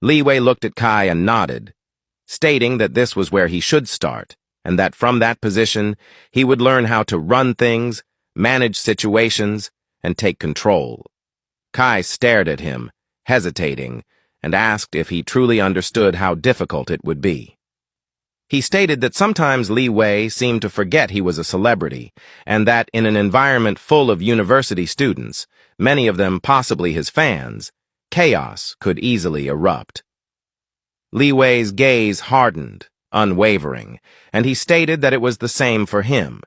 Liwei looked at Kai and nodded, stating that this was where he should start, and that from that position he would learn how to run things, manage situations, and take control. Kai stared at him, hesitating, and asked if he truly understood how difficult it would be. He stated that sometimes Liwei seemed to forget he was a celebrity, and that in an environment full of university students, many of them possibly his fans, chaos could easily erupt. Liwei's gaze hardened, unwavering, and he stated that it was the same for him,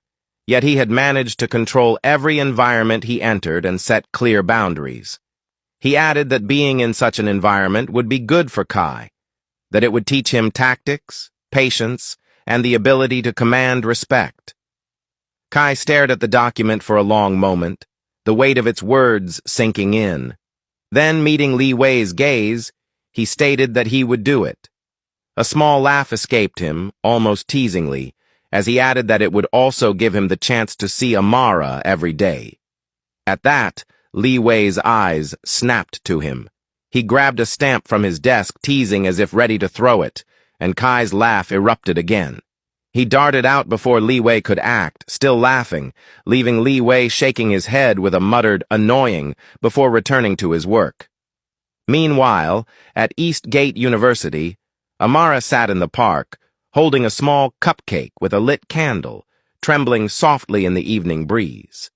yet he had managed to control every environment he entered and set clear boundaries. He added that being in such an environment would be good for Kai, that it would teach him tactics, patience, and the ability to command respect. Kai stared at the document for a long moment, the weight of its words sinking in. Then, meeting Liwei's gaze, he stated that he would do it. A small laugh escaped him, almost teasingly, as he added that it would also give him the chance to see Amara every day. At that, Liwei's eyes snapped to him. He grabbed a stamp from his desk, teasing as if ready to throw it, and Kai's laugh erupted again. He darted out before Liwei could act, still laughing, leaving Liwei shaking his head with a muttered "annoying" before returning to his work. Meanwhile, at East Gate University, Amara sat in the park, holding a small cupcake with a lit candle, trembling softly in the evening breeze.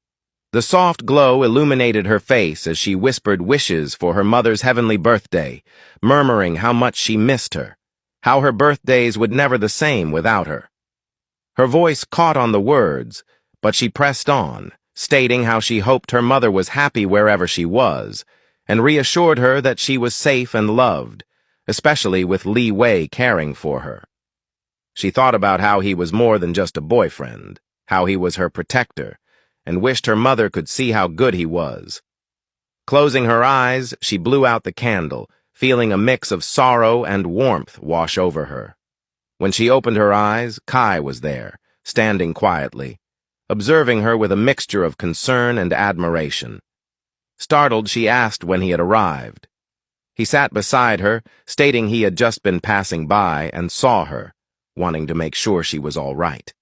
The soft glow illuminated her face as she whispered wishes for her mother's heavenly birthday, murmuring how much she missed her, how her birthdays would never the same without her. Her voice caught on the words, but she pressed on, stating how she hoped her mother was happy wherever she was, and reassured her that she was safe and loved, especially with Liwei caring for her. She thought about how he was more than just a boyfriend, how he was her protector, and wished her mother could see how good he was. Closing her eyes, she blew out the candle, feeling a mix of sorrow and warmth wash over her. When she opened her eyes, Kai was there, standing quietly, observing her with a mixture of concern and admiration. Startled, she asked when he had arrived. He sat beside her, stating he had just been passing by and saw her, wanting to make sure she was all right.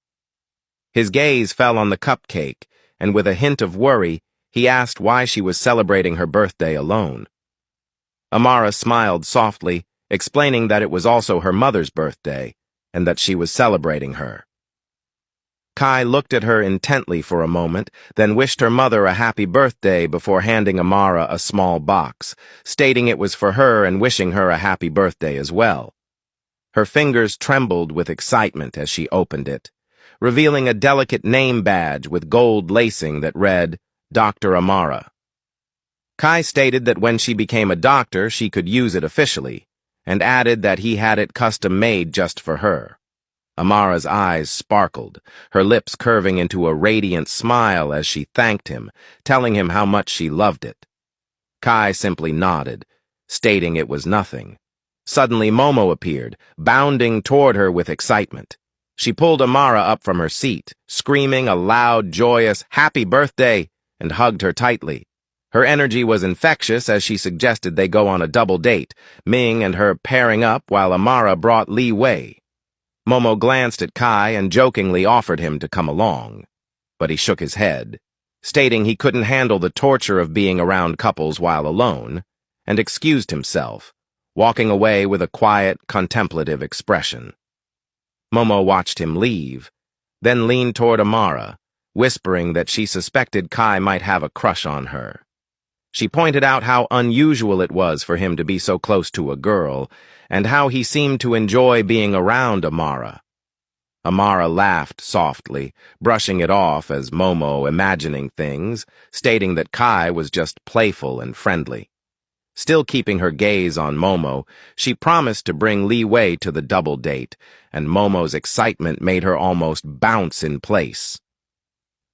His gaze fell on the cupcake, and with a hint of worry, he asked why she was celebrating her birthday alone. Amara smiled softly, explaining that it was also her mother's birthday, and that she was celebrating her. Kai looked at her intently for a moment, then wished her mother a happy birthday before handing Amara a small box, stating it was for her and wishing her a happy birthday as well. Her fingers trembled with excitement as she opened it, revealing a delicate name badge with gold lacing that read, Dr. Amara. Kai stated that when she became a doctor, she could use it officially, and added that he had it custom-made just for her. Amara's eyes sparkled, her lips curving into a radiant smile as she thanked him, telling him how much she loved it. Kai simply nodded, stating it was nothing. Suddenly Momo appeared, bounding toward her with excitement. She pulled Amara up from her seat, screaming a loud, joyous, "Happy birthday!" and hugged her tightly. Her energy was infectious as she suggested they go on a double date, Ming and her pairing up while Amara brought Liwei. Momo glanced at Kai and jokingly offered him to come along, but he shook his head, stating he couldn't handle the torture of being around couples while alone, and excused himself, walking away with a quiet, contemplative expression. Momo watched him leave, then leaned toward Amara, whispering that she suspected Kai might have a crush on her. She pointed out how unusual it was for him to be so close to a girl, and how he seemed to enjoy being around Amara. Amara laughed softly, brushing it off as Momo imagining things, stating that Kai was just playful and friendly. Still keeping her gaze on Momo, she promised to bring Liwei to the double date, and Momo's excitement made her almost bounce in place.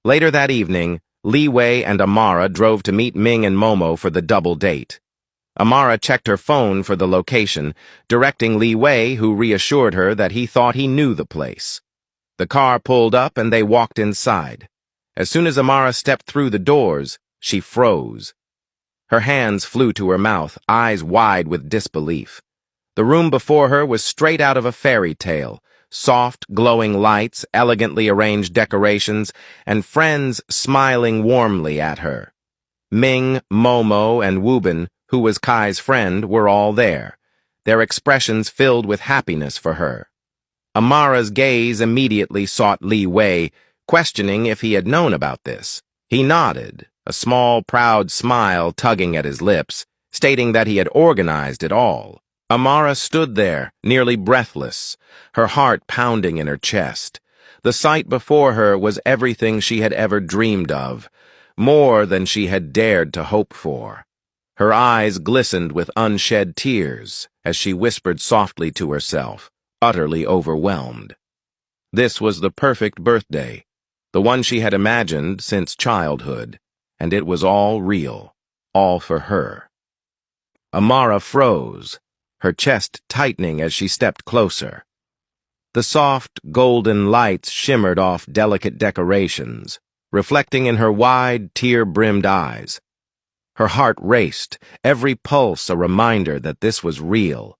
Later that evening, Liwei and Amara drove to meet Ming and Momo for the double date. Amara checked her phone for the location, directing Liwei, who reassured her that he thought he knew the place. The car pulled up and they walked inside. As soon as Amara stepped through the doors, she froze. Her hands flew to her mouth, eyes wide with disbelief. The room before her was straight out of a fairy tale. Soft, glowing lights, elegantly arranged decorations, and friends smiling warmly at her. Ming, Momo, and Wubin, who was Kai's friend, were all there, their expressions filled with happiness for her. Amara's gaze immediately sought liwei, questioning if he had known about this. He nodded, a small, proud smile tugging at his lips, stating that he had organized it all. Amara stood there, nearly breathless, her heart pounding in her chest. The sight before her was everything she had ever dreamed of, more than she had dared to hope for. Her eyes glistened with unshed tears as she whispered softly to herself, utterly overwhelmed. This was the perfect birthday, the one she had imagined since childhood, and it was all real, all for her. Amara froze, her chest tightening as she stepped closer. The soft, golden lights shimmered off delicate decorations, reflecting in her wide, tear-brimmed eyes. Her heart raced, every pulse a reminder that this was real.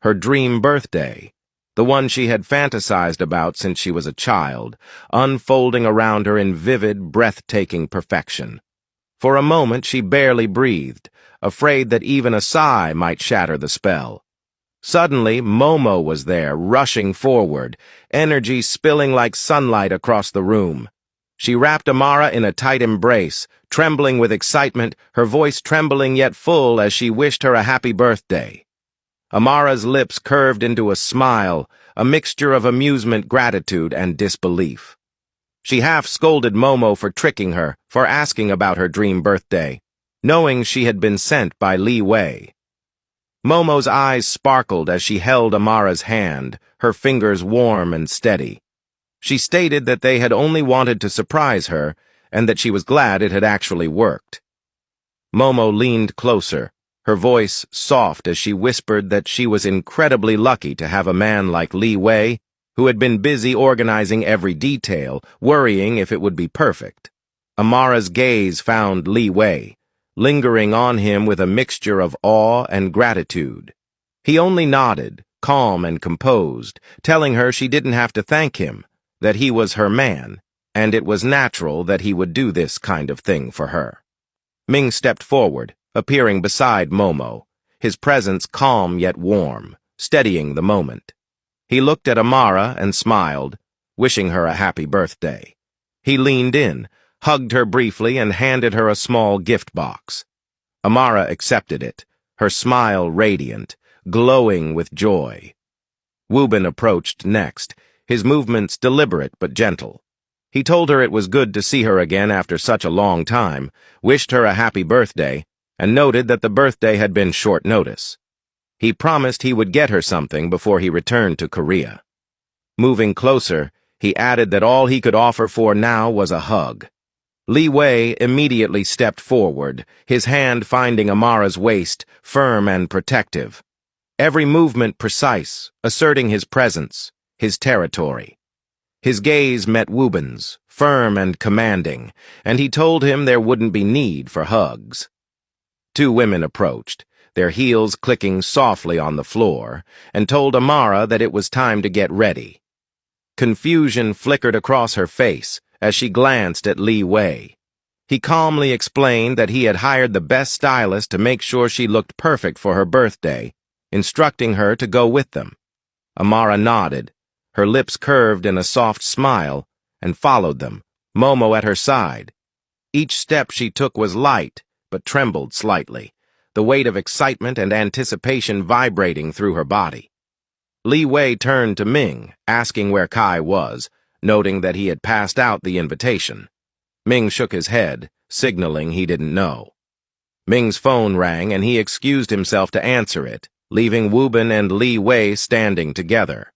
Her dream birthday, the one she had fantasized about since she was a child, unfolding around her in vivid, breathtaking perfection. For a moment she barely breathed, afraid that even a sigh might shatter the spell. Suddenly, Momo was there, rushing forward, energy spilling like sunlight across the room. She wrapped Amara in a tight embrace, trembling with excitement, her voice trembling yet full as she wished her a happy birthday. Amara's lips curved into a smile, a mixture of amusement, gratitude, and disbelief. She half scolded Momo for tricking her, for asking about her dream birthday, knowing she had been sent by liwei. Momo's eyes sparkled as she held Amara's hand, her fingers warm and steady. She stated that they had only wanted to surprise her, and that she was glad it had actually worked. Momo leaned closer, her voice soft as she whispered that she was incredibly lucky to have a man like liwei, who had been busy organizing every detail, worrying if it would be perfect. Amara's gaze found liwei, lingering on him with a mixture of awe and gratitude. He only nodded, calm and composed, telling her she didn't have to thank him, that he was her man, and it was natural that he would do this kind of thing for her. Ming stepped forward, appearing beside Momo, his presence calm yet warm, steadying the moment. He looked at Amara and smiled, wishing her a happy birthday. He leaned in, hugged her briefly, and handed her a small gift box. Amara accepted it, her smile radiant, glowing with joy. Wubin approached next, his movements deliberate but gentle. He told her it was good to see her again after such a long time, wished her a happy birthday, and noted that the birthday had been short notice. He promised he would get her something before he returned to Korea. Moving closer, he added that all he could offer for now was a hug. Liwei immediately stepped forward, his hand finding Amara's waist, firm and protective. Every movement precise, asserting his presence, his territory. His gaze met Wubin's, firm and commanding, and he told him there wouldn't be need for hugs. Two women approached, their heels clicking softly on the floor, and told Amara that it was time to get ready. Confusion flickered across her face as she glanced at liwei. He calmly explained that he had hired the best stylist to make sure she looked perfect for her birthday, instructing her to go with them. Amara nodded, her lips curved in a soft smile, and followed them, Momo at her side. Each step she took was light, but trembled slightly, the weight of excitement and anticipation vibrating through her body. Liwei turned to Ming, asking where Kai was, noting that he had passed out the invitation. Ming shook his head, signaling he didn't know. Ming's phone rang and he excused himself to answer it, leaving Wubin and liwei standing together.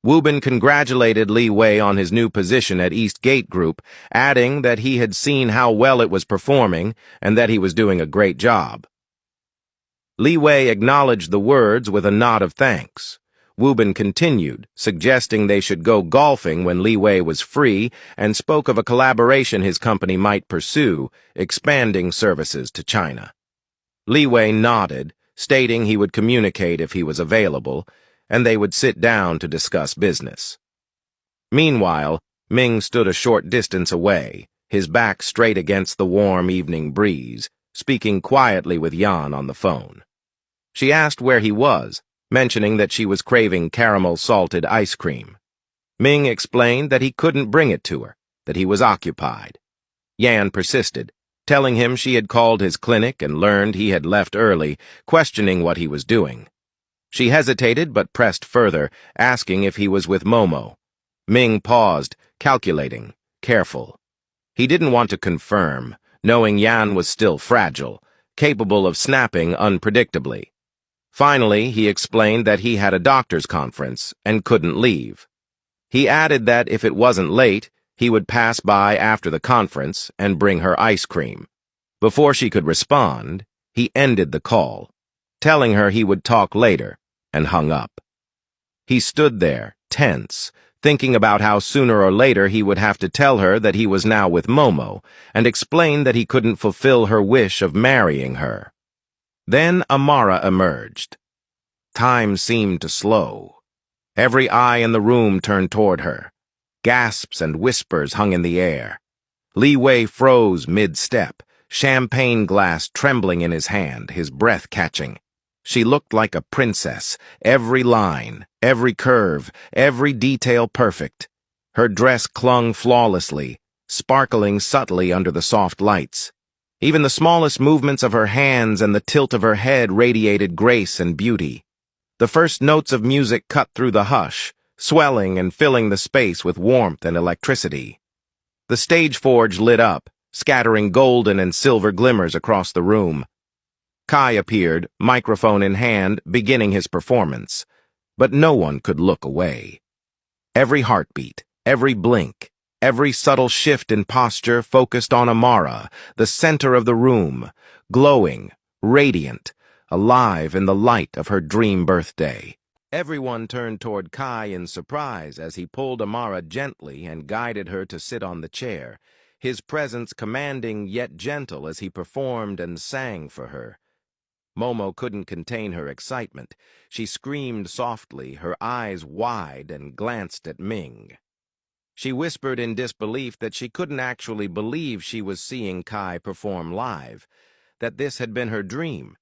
Wubin congratulated liwei on his new position at East Gate Group, adding that he had seen how well it was performing and that he was doing a great job. Liwei acknowledged the words with a nod of thanks. Wubin continued, suggesting they should go golfing when liwei was free, and spoke of a collaboration his company might pursue, expanding services to China. Liwei nodded, stating he would communicate if he was available, and they would sit down to discuss business. Meanwhile, Ming stood a short distance away, his back straight against the warm evening breeze, speaking quietly with Yan on the phone. She asked where he was, mentioning that she was craving caramel-salted ice cream. Ming explained that he couldn't bring it to her, that he was occupied. Yan persisted, telling him she had called his clinic and learned he had left early, questioning what he was doing. She hesitated but pressed further, asking if he was with Momo. Ming paused, calculating, careful. He didn't want to confirm, knowing Yan was still fragile, capable of snapping unpredictably. Finally, he explained that he had a doctor's conference and couldn't leave. He added that if it wasn't late, he would pass by after the conference and bring her ice cream. Before she could respond, he ended the call, telling her he would talk later, and hung up. He stood there, tense, thinking about how sooner or later he would have to tell her that he was now with Momo, and explain that he couldn't fulfill her wish of marrying her. Then Amara emerged. Time seemed to slow. Every eye in the room turned toward her. Gasps and whispers hung in the air. Liwei froze mid-step, champagne glass trembling in his hand, his breath catching. She looked like a princess, every line, every curve, every detail perfect. Her dress clung flawlessly, sparkling subtly under the soft lights. Even the smallest movements of her hands and the tilt of her head radiated grace and beauty. The first notes of music cut through the hush, swelling and filling the space with warmth and electricity. The stage forge lit up, scattering golden and silver glimmers across the room. Kai appeared, microphone in hand, beginning his performance. But no one could look away. Every heartbeat, every blink, every subtle shift in posture focused on Amara, the center of the room, glowing, radiant, alive in the light of her dream birthday. Everyone turned toward Kai in surprise as he pulled Amara gently and guided her to sit on the chair, his presence commanding yet gentle as he performed and sang for her. Momo couldn't contain her excitement. She screamed softly, her eyes wide, and glanced at Ming. She whispered in disbelief that she couldn't actually believe she was seeing Kai perform live, that this had been her dream,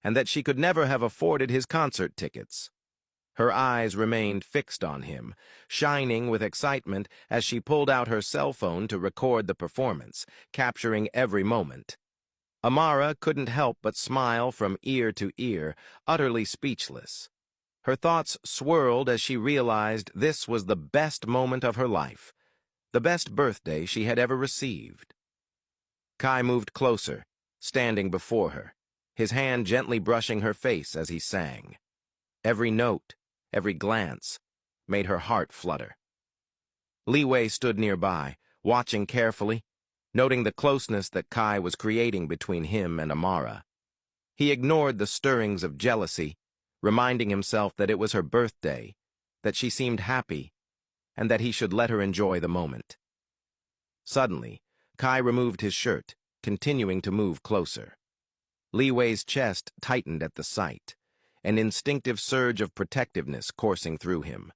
and that she could never have afforded his concert tickets. Her eyes remained fixed on him, shining with excitement as she pulled out her cell phone to record the performance, capturing every moment. Amara couldn't help but smile from ear to ear, utterly speechless. Her thoughts swirled as she realized this was the best moment of her life, the best birthday she had ever received. Kai moved closer, standing before her, his hand gently brushing her face as he sang. Every note, every glance, made her heart flutter. Liwei stood nearby, watching carefully, noting the closeness that Kai was creating between him and Amara. He ignored the stirrings of jealousy, reminding himself that it was her birthday, that she seemed happy, and that he should let her enjoy the moment. Suddenly, Kai removed his shirt, continuing to move closer. Liwei's chest tightened at the sight, an instinctive surge of protectiveness coursing through him.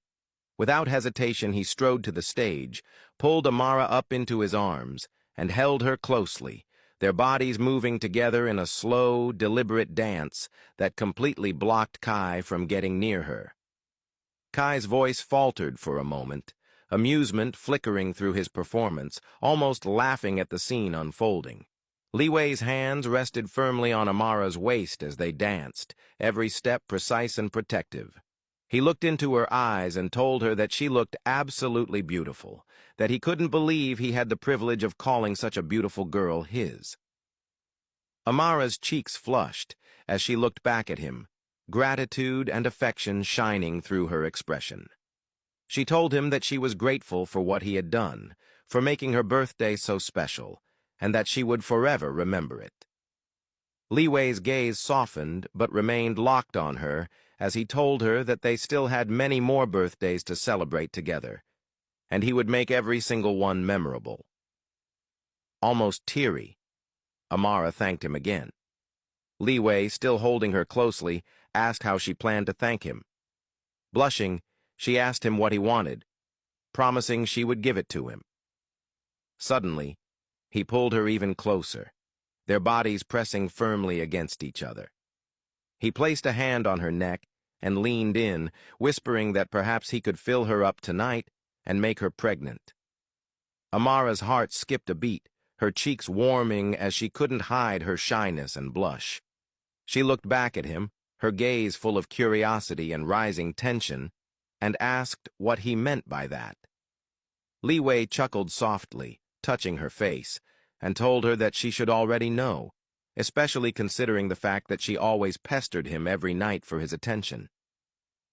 Without hesitation, he strode to the stage, pulled Amara up into his arms, and held her closely, their bodies moving together in a slow, deliberate dance that completely blocked Kai from getting near her. Kai's voice faltered for a moment, amusement flickering through his performance, almost laughing at the scene unfolding. Liwei's hands rested firmly on Amara's waist as they danced, every step precise and protective. He looked into her eyes and told her that she looked absolutely beautiful, that he couldn't believe he had the privilege of calling such a beautiful girl his. Amara's cheeks flushed as she looked back at him, gratitude and affection shining through her expression. She told him that she was grateful for what he had done, for making her birthday so special, and that she would forever remember it. Liwei's gaze softened but remained locked on her as he told her that they still had many more birthdays to celebrate together, and he would make every single one memorable. Almost teary, Amara thanked him again. Liwei, still holding her closely, asked how she planned to thank him. Blushing, she asked him what he wanted, promising she would give it to him. Suddenly, he pulled her even closer, their bodies pressing firmly against each other. He placed a hand on her neck and leaned in, whispering that perhaps he could fill her up tonight and make her pregnant. Amara's heart skipped a beat, her cheeks warming as she couldn't hide her shyness and blush. She looked back at him, her gaze full of curiosity and rising tension, and asked what he meant by that. Liwei chuckled softly, touching her face, and told her that she should already know, especially considering the fact that she always pestered him every night for his attention.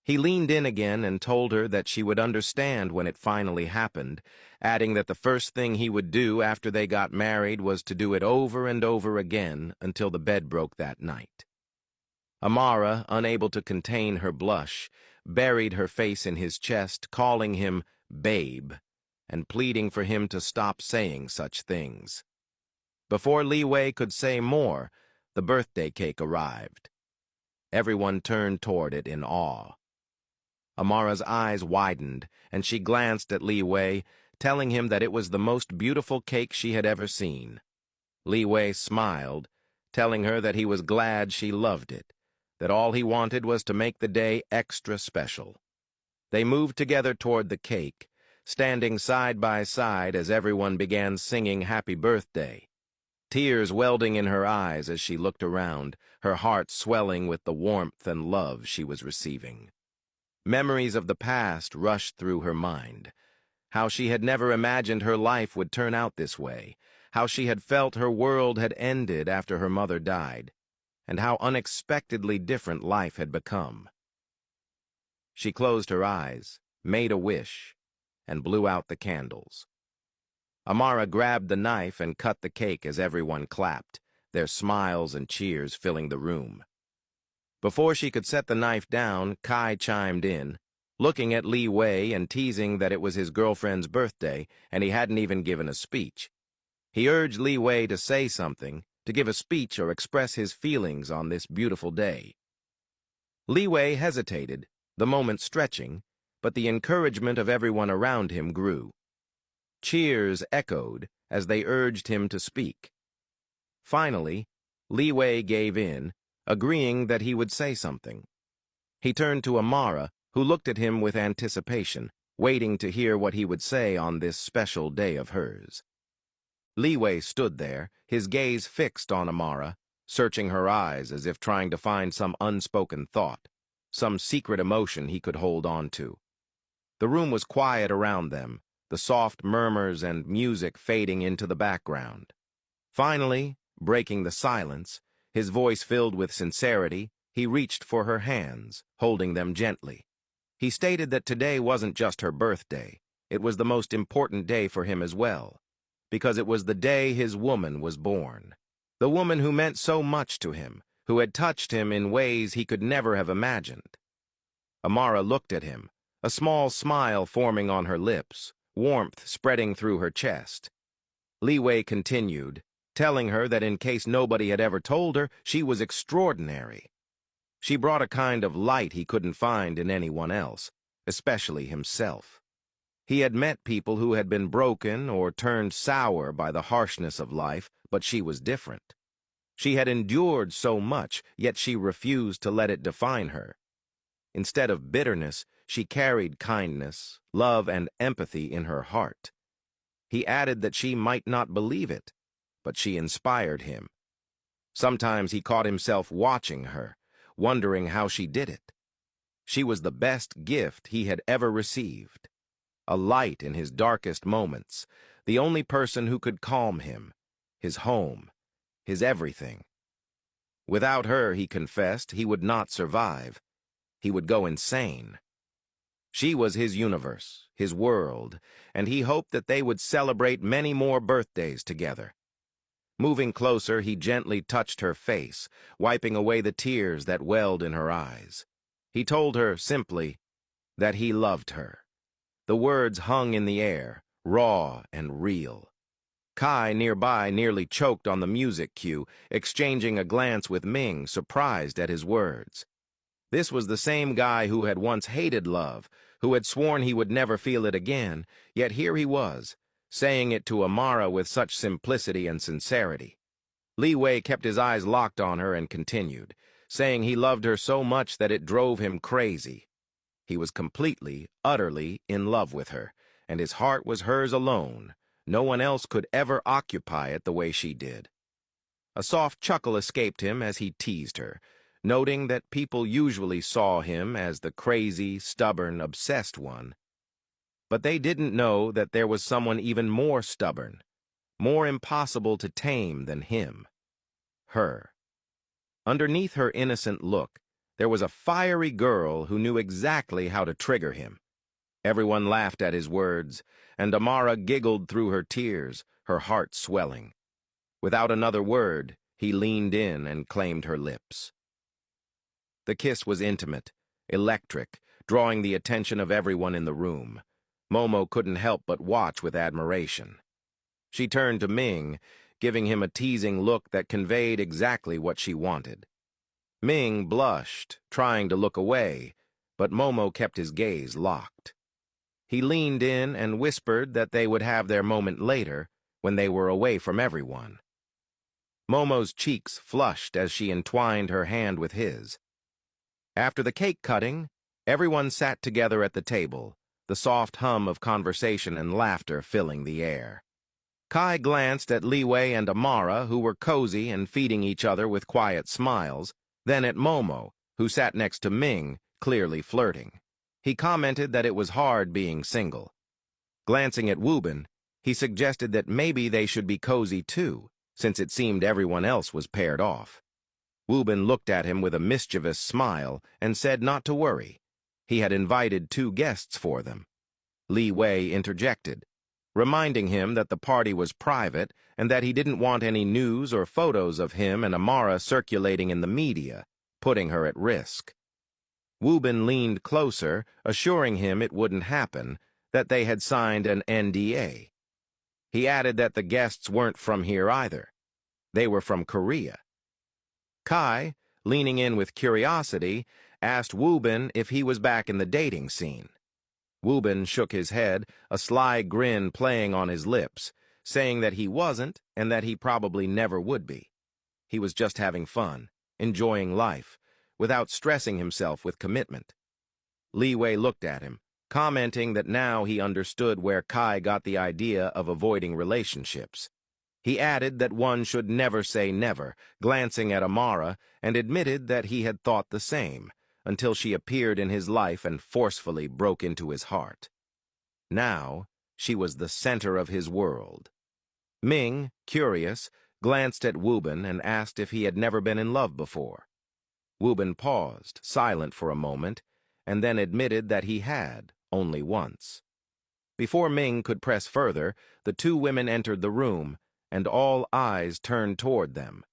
He leaned in again and told her that she would understand when it finally happened, adding that the first thing he would do after they got married was to do it over and over again until the bed broke that night. Amara, unable to contain her blush, buried her face in his chest, calling him babe, and pleading for him to stop saying such things. Before Liwei could say more, the birthday cake arrived. Everyone turned toward it in awe. Amara's eyes widened, and she glanced at Liwei, telling him that it was the most beautiful cake she had ever seen. Liwei smiled, telling her that he was glad she loved it, that all he wanted was to make the day extra special. They moved together toward the cake, standing side by side as everyone began singing Happy Birthday. Tears welding in her eyes as she looked around, her heart swelling with the warmth and love she was receiving. Memories of the past rushed through her mind. How she had never imagined her life would turn out this way, how she had felt her world had ended after her mother died, and how unexpectedly different life had become. She closed her eyes, made a wish, and blew out the candles. Amara grabbed the knife and cut the cake as everyone clapped, their smiles and cheers filling the room. Before she could set the knife down, Kai chimed in, looking at Liwei and teasing that it was his girlfriend's birthday and he hadn't even given a speech. He urged Liwei to say something, to give a speech or express his feelings on this beautiful day. Liwei hesitated, the moment stretching, but the encouragement of everyone around him grew. Cheers echoed as they urged him to speak. Finally, Liwei gave in, agreeing that he would say something. He turned to Amara, who looked at him with anticipation, waiting to hear what he would say on this special day of hers. Liwei stood there, his gaze fixed on Amara, searching her eyes as if trying to find some unspoken thought, some secret emotion he could hold on to. The room was quiet around them, the soft murmurs and music fading into the background. Finally, breaking the silence, his voice filled with sincerity, he reached for her hands, holding them gently. He stated that today wasn't just her birthday, it was the most important day for him as well, because it was the day his woman was born. The woman who meant so much to him, who had touched him in ways he could never have imagined. Amara looked at him, a small smile forming on her lips, warmth spreading through her chest. Liwei continued, telling her that in case nobody had ever told her, she was extraordinary. She brought a kind of light he couldn't find in anyone else, especially himself. He had met people who had been broken or turned sour by the harshness of life, but she was different. She had endured so much, yet she refused to let it define her. Instead of bitterness, she carried kindness, love, and empathy in her heart. He added that she might not believe it, but she inspired him. Sometimes he caught himself watching her, wondering how she did it. She was the best gift he had ever received. A light in his darkest moments, the only person who could calm him, his home, his everything. Without her, he confessed, he would not survive. He would go insane. She was his universe, his world, and he hoped that they would celebrate many more birthdays together. Moving closer, he gently touched her face, wiping away the tears that welled in her eyes. He told her, simply, that he loved her. The words hung in the air, raw and real. Kai, nearby, nearly choked on the music cue, exchanging a glance with Ming, surprised at his words. This was the same guy who had once hated love, who had sworn he would never feel it again, yet here he was, saying it to Amara with such simplicity and sincerity. Liwei kept his eyes locked on her and continued, saying he loved her so much that it drove him crazy. He was completely, utterly in love with her, and his heart was hers alone. No one else could ever occupy it the way she did. A soft chuckle escaped him as he teased her, noting that people usually saw him as the crazy, stubborn, obsessed one. But they didn't know that there was someone even more stubborn, more impossible to tame than him. Her. Underneath her innocent look, there was a fiery girl who knew exactly how to trigger him. Everyone laughed at his words, and Amara giggled through her tears, her heart swelling. Without another word, he leaned in and claimed her lips. The kiss was intimate, electric, drawing the attention of everyone in the room. Momo couldn't help but watch with admiration. She turned to Ming, giving him a teasing look that conveyed exactly what she wanted. Ming blushed, trying to look away, but Momo kept his gaze locked. He leaned in and whispered that they would have their moment later, when they were away from everyone. Momo's cheeks flushed as she entwined her hand with his. After the cake cutting, everyone sat together at the table, the soft hum of conversation and laughter filling the air. Kai glanced at Liwei and Amara, who were cozy and feeding each other with quiet smiles, then at Momo, who sat next to Ming, clearly flirting. He commented that it was hard being single. Glancing at Woobin, he suggested that maybe they should be cozy too, since it seemed everyone else was paired off. Woobin looked at him with a mischievous smile and said not to worry. He had invited 2 guests for them. Liwei interjected, reminding him that the party was private and that he didn't want any news or photos of him and Amara circulating in the media, putting her at risk. Woobin leaned closer, assuring him it wouldn't happen, that they had signed an NDA. He added that the guests weren't from here either. They were from Korea. Kai, leaning in with curiosity, asked Woobin if he was back in the dating scene. Woobin shook his head, a sly grin playing on his lips, saying that he wasn't and that he probably never would be. He was just having fun, enjoying life, without stressing himself with commitment. Liwei looked at him, commenting that now he understood where Kai got the idea of avoiding relationships. He added that one should never say never, glancing at Amara, and admitted that he had thought the same, until she appeared in his life and forcefully broke into his heart. Now, she was the center of his world. Ming, curious, glanced at Woobin and asked if he had never been in love before. Woobin paused, silent for a moment, and then admitted that he had, only once. Before Ming could press further, the 2 women entered the room, and all eyes turned toward them,